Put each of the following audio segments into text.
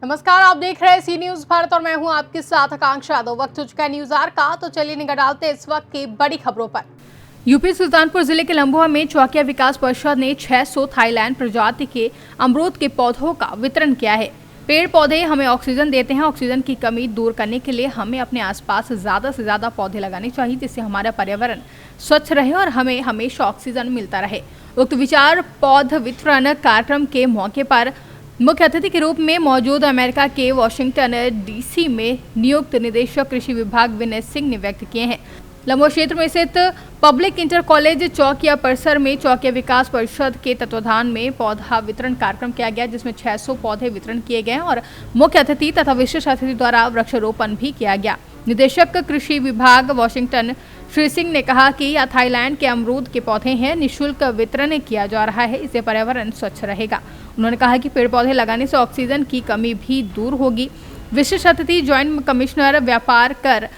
नमस्कार, आप देख रहे हैं सी न्यूज भारत और मैं हूं आपके साथ आकांक्षा यादव। वक्त हो चुका है न्यूज आवर का, तो चलिए निगाह डालते हैं इस वक्त की बड़ी खबरों पर। यूपी सुल्तानपुर जिले के लंबुआ में चौकिया विकास परिषद ने 600 थाईलैंड प्रजाति के अमरूद के पौधों का वितरण किया है। पेड़ पौधे हमें ऑक्सीजन देते हैं। ऑक्सीजन की कमी दूर करने के लिए हमें अपने आसपास ज्यादा से ज्यादा पौधे लगाने चाहिए, जिससे हमारा पर्यावरण स्वच्छ रहे और हमें हमेशा ऑक्सीजन मिलता रहे। उक्त विचार पौध वितरण कार्यक्रम के मौके पर मुख्य अतिथि के रूप में मौजूद अमेरिका के वाशिंगटन डीसी में नियुक्त निदेशक कृषि विभाग विनय सिंह ने व्यक्त किए हैं। लंबुआ क्षेत्र में स्थित पब्लिक इंटर कॉलेज चौकिया परिसर में चौकिया विकास परिषद के तत्वाधान में पौधा वितरण कार्यक्रम किया गया, जिसमें 600 पौधे वितरण किए गए और मुख्य अतिथि तथा विशेष अतिथि द्वारा वृक्षारोपण भी किया गया। निदेशक कृषि विभाग वाशिंगटन श्री सिंह ने कहा कि यह थाईलैंड के अमरूद के पौधे हैं, निःशुल्क वितरण किया जा रहा है, इससे पर्यावरण स्वच्छ रहेगा। उन्होंने कहा कि पेड़ पौधे लगाने से ऑक्सीजन की कमी भी दूर होगी। विशेष अतिथि ज्वाइंट कमिश्नर व्यापार कर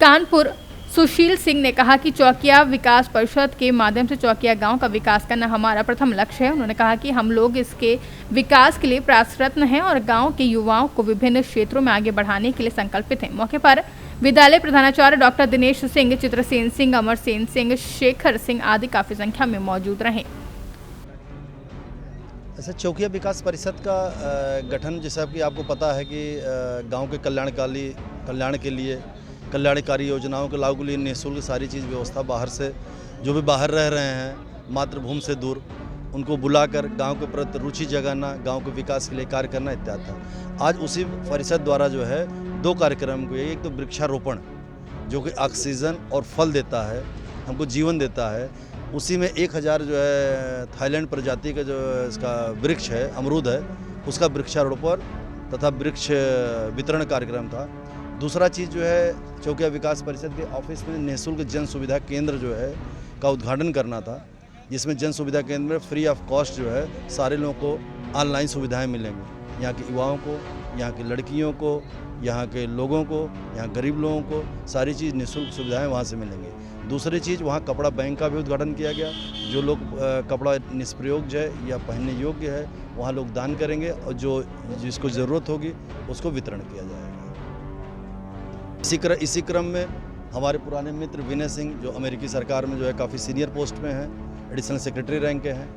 कानपुर सुशील सिंह ने कहा कि चौकिया विकास परिषद के माध्यम से चौकिया गांव का विकास करना हमारा प्रथम लक्ष्य है। उन्होंने कहा कि हम लोग इसके विकास के लिए प्रयासरत हैं और गांव के युवाओं को विभिन्न क्षेत्रों में आगे बढ़ाने के लिए संकल्पित हैं। मौके पर विद्यालय प्रधानाचार्य डॉक्टर दिनेश सिंह, चित्रसेन सिंह, अमरसेन सिंह, शेखर सिंह आदि काफी संख्या में मौजूद रहे। ऐसा चौकिया विकास परिषद का गठन, जैसा कि आपको पता है कि गांव के कल्याण के लिए कल्याणकारी योजनाओं के लागू के लिए निःशुल्क सारी चीज़ व्यवस्था बाहर से जो भी बाहर रह रहे हैं मातृभूमि से दूर, उनको बुलाकर गांव के प्रति रुचि जगाना, गांव के विकास के लिए कार्य करना इत्यादि था। आज उसी परिषद द्वारा जो है 2 कार्यक्रम को, एक तो वृक्षारोपण जो कि ऑक्सीजन और फल देता है, हमको जीवन देता है, उसी में 1000 जो है थाईलैंड प्रजाति का जो इसका वृक्ष है, अमरूद है, उसका वृक्षारोपण तथा वृक्ष वितरण कार्यक्रम था। दूसरा चीज़ जो है चौकिया विकास परिषद के ऑफिस में निःशुल्क जन सुविधा केंद्र जो है का उद्घाटन करना था, जिसमें जन सुविधा केंद्र में फ्री ऑफ कॉस्ट जो है सारे लोगों को ऑनलाइन सुविधाएं मिलेंगी। यहाँ के युवाओं को, यहाँ की लड़कियों को, यहाँ के लोगों को, यहाँ गरीब लोगों को सारी चीज़ निःशुल्क सुविधाएं वहाँ से मिलेंगी। दूसरी चीज़, वहाँ कपड़ा बैंक का भी उद्घाटन किया गया। जो लोग कपड़ा निष्प्रयोग है या पहनने योग्य है वहाँ लोग दान करेंगे और जो जिसको ज़रूरत होगी उसको वितरण किया जाएगा। इसी क्रम में हमारे पुराने मित्र विनय सिंह, जो अमेरिकी सरकार में जो है काफ़ी सीनियर पोस्ट में हैं, एडिशनल सेक्रेटरी रैंक के हैं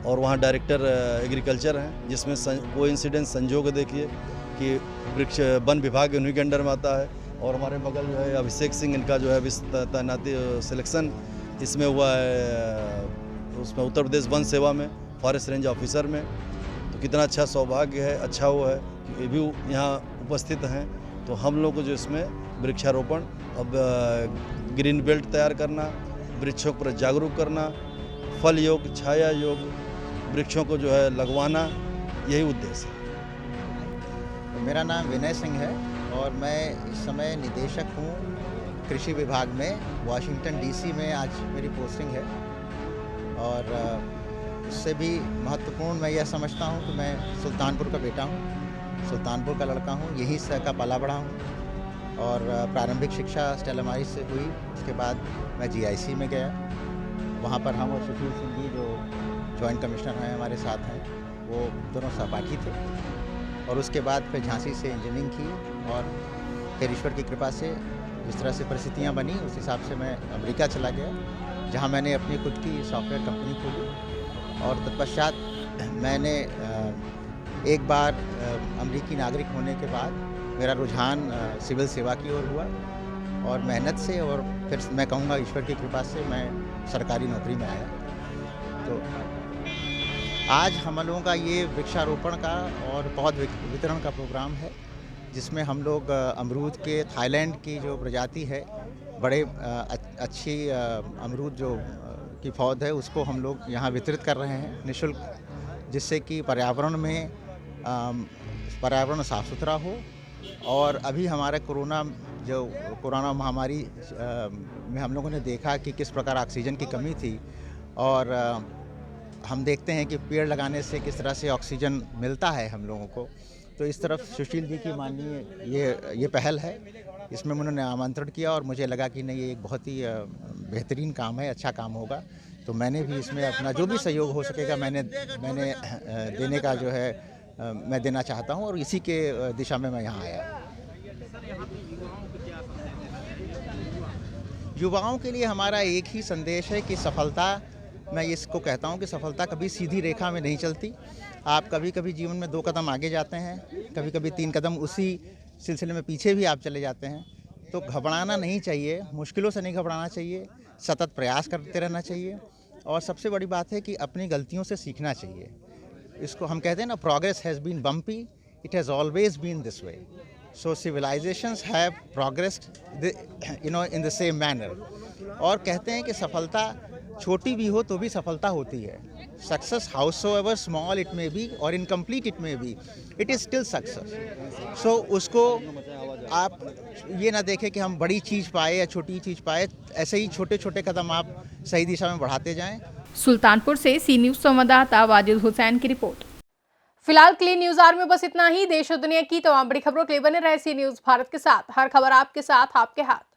और वहाँ डायरेक्टर एग्रीकल्चर हैं, जिसमें कोइंसिडेंस संजोग देखिए कि वृक्ष वन विभाग उन्हीं के अंडर में आता है। और हमारे बगल जो है अभिषेक सिंह, इनका जो है तैनाती सिलेक्शन इसमें हुआ है, उसमें उत्तर प्रदेश वन सेवा में फॉरेस्ट रेंज ऑफिसर में। तो कितना अच्छा सौभाग्य है, अच्छा वो है कि ये भी यहाँ उपस्थित हैं। तो हम लोग को जो इसमें वृक्षारोपण, अब ग्रीन बेल्ट तैयार करना, वृक्षों पर जागरूक करना, फल योग, छाया योग, वृक्षों को जो है लगवाना, यही उद्देश्य है। मेरा नाम विनय सिंह है और मैं इस समय निदेशक हूँ कृषि विभाग में, वाशिंगटन डीसी में आज मेरी पोस्टिंग है। और इससे भी महत्वपूर्ण मैं यह समझता हूँ कि मैं सुल्तानपुर का बेटा हूँ, सुल्तानपुर का लड़का हूँ, यही शहर का पला बड़ा हूँ और प्रारंभिक शिक्षा स्टेला मारिस से हुई। उसके बाद मैं जीआईसी में गया, वहाँ पर हम और सुशील सिंह जी जो जॉइंट कमिश्नर हैं हमारे साथ हैं, वो दोनों सहपाठी थे। और उसके बाद फिर झांसी से इंजीनियरिंग की और फिर ईश्वर की कृपा से जिस तरह से परिस्थितियाँ बनी उस हिसाब से मैं अमेरिका चला गया, जहाँ मैंने अपनी खुद की सॉफ्टवेयर कंपनी खोली। और तत्पश्चात मैंने एक बार अमेरिकी नागरिक होने के बाद मेरा रुझान सिविल सेवा की ओर हुआ और मेहनत से, और फिर मैं कहूँगा ईश्वर की कृपा से मैं सरकारी नौकरी में आया। तो आज हम लोगों का ये वृक्षारोपण का और पौध वितरण का प्रोग्राम है, जिसमें हम लोग अमरूद के थाईलैंड की जो प्रजाति है, बड़े अच्छी अमरूद जो की पौध है, उसको हम लोग यहाँ वितरित कर रहे हैं निःशुल्क, जिससे कि पर्यावरण साफ़ सुथरा हो। और अभी हमारा कोरोना महामारी में हम लोगों ने देखा कि किस प्रकार ऑक्सीजन की कमी थी, और हम देखते हैं कि पेड़ लगाने से किस तरह से ऑक्सीजन मिलता है हम लोगों को। तो इस तरफ सुशील जी की माननीय ये पहल है इसमें उन्होंने आमंत्रण किया और मुझे लगा कि नहीं, ये एक बहुत ही बेहतरीन काम है, अच्छा काम होगा। तो मैंने भी इसमें अपना जो भी सहयोग हो सकेगा मैंने देने का जो है मैं देना चाहता हूँ, और इसी के दिशा में मैं यहाँ आया। युवाओं के लिए हमारा एक ही संदेश है कि सफलता, मैं इसको कहता हूँ कि सफलता कभी सीधी रेखा में नहीं चलती। आप कभी कभी जीवन में 2 कदम आगे जाते हैं, कभी कभी 3 कदम उसी सिलसिले में पीछे भी आप चले जाते हैं। तो घबराना नहीं चाहिए, मुश्किलों से नहीं घबराना चाहिए, सतत प्रयास करते रहना चाहिए, और सबसे बड़ी बात है कि अपनी गलतियों से सीखना चाहिए। इसको हम कहते हैं ना, progress has been bumpy, it has always been this way. So civilizations have progressed, in the same manner. और कहते हैं कि सफलता छोटी भी हो तो भी सफलता होती है। Success, howsoever small it may be or incomplete it may be, it is still success. So उसको आप ये ना देखें कि हम बड़ी चीज़ पाए या छोटी चीज़ पाए, ऐसे ही छोटे छोटे कदम आप सही दिशा में बढ़ाते जाएं। सुल्तानपुर से सी न्यूज संवाददाता वाजिद हुसैन की रिपोर्ट। फिलहाल क्लीन न्यूज आवर में बस इतना ही। देश और दुनिया की तमाम बड़ी खबरों के लिए बने रहे सी न्यूज भारत के साथ। हर खबर आपके साथ, आपके हाथ।